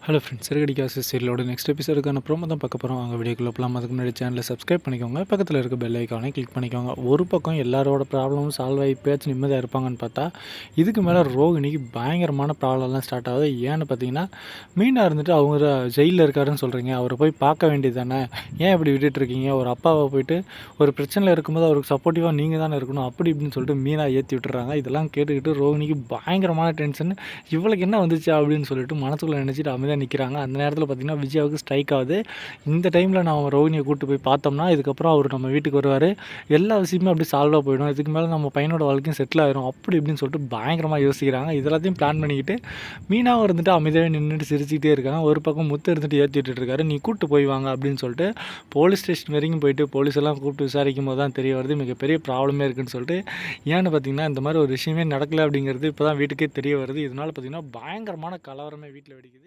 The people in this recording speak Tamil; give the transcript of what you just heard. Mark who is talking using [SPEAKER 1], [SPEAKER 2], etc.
[SPEAKER 1] ஹலோ ஃப்ரெண்ட்ஸ், சிறுகடிக்காசு சீரியலோட நெக்ஸ்ட் எபிசோடுக்கான ப்ரோமோ தான் பார்க்க போகிறோம். அவங்க வீடியோக்குள்ள போகலாம். அதுக்கு முன்னாடி சேனலை சப்ஸ்கிரைப் பண்ணிக்கோங்க. பக்கத்தில் இருக்க பெல் ஐக்கானை கிளிக் பண்ணிக்கோங்க. ஒரு பக்கம் எல்லாரோட ப்ராப்ளமும் சால்வ் ஆகி பேச்சு நிம்மதியாக இருப்பாங்கன்னு பார்த்தா, இதுக்கு மேலே ரோகிணிக்கு பயங்கரமான ப்ராப்ளம்லாம் ஸ்டார்ட் ஆகுது. ஏன்னு பார்த்தீங்கன்னா, மீனாக இருந்துட்டு அவங்க ஜெயிலில் இருக்காருன்னு சொல்கிறீங்க, அவரை போய் பார்க்க வேண்டியது தானே, ஏன் இப்படி விட்டுட்டு இருக்கீங்க? ஒரு அப்பாவை போயிட்டு ஒரு பிரச்சனையில் இருக்கும்போது அவருக்கு சப்போர்ட்டிவாக நீங்கள் தானே இருக்கணும், அப்படி இப்படின்னு சொல்லிட்டு மீனாக ஏற்றி விட்டுறாங்க. இதெல்லாம் கேட்டுக்கிட்டு ரோகிணிக்கு பயங்கரமான டென்ஷன். இவளுக்கு என்ன வந்துச்சு அப்படின்னு சொல்லிட்டு மனசுக்குள்ளே நினச்சிட்டு அமைதியாக நிற்கிறாங்க. அந்த நேரத்தில் பார்த்திங்கன்னா விஜயாவுக்கு ஸ்ட்ரைக் ஆகுது. இந்த டைமில் நம்ம ரோகிணியை கூப்பிட்டு போய் பார்த்தோம்னா இதுக்கப்புறம் அவர் நம்ம வீட்டுக்கு வருவார், எல்லா விஷயமே அப்படி சால்வாக போயிடும், இதுக்கு மேலே நம்ம பையனோட வாழ்க்கையும் செட்டில் ஆயிரும், அப்படி இப்படின்னு சொல்லிட்டு பயங்கரமாக யோசிக்கிறாங்க. இதெல்லாத்தையும் பிளான் பண்ணிக்கிட்டு மீனாவும் இருந்துட்டு அமைதியாக நின்றுட்டு சிரிச்சுக்கிட்டே இருக்காங்க. ஒரு பக்கம் முத்து இருந்துட்டு ஏற்றிட்டு இருக்காரு. நீ கூப்பிட்டு போய் வாங்க அப்படின்னு சொல்லிட்டு போலீஸ் ஸ்டேஷன் வரைக்கும் போயிட்டு போலீஸ் எல்லாம் கூப்பிட்டு விசாரிக்கும் போது தான் தெரிய வருது மிகப்பெரிய ப்ராப்ளமே இருக்குன்னு சொல்லிட்டு. ஏன்னு பார்த்தீங்கன்னா இந்த மாதிரி ஒரு விஷயமே நடக்கலை அப்படிங்கிறது இப்போ தான் வீட்டுக்கே தெரிய வருது. இதனால் பார்த்திங்கன்னா பயங்கரமான கலவரமே வீட்டில் வெடிக்குது.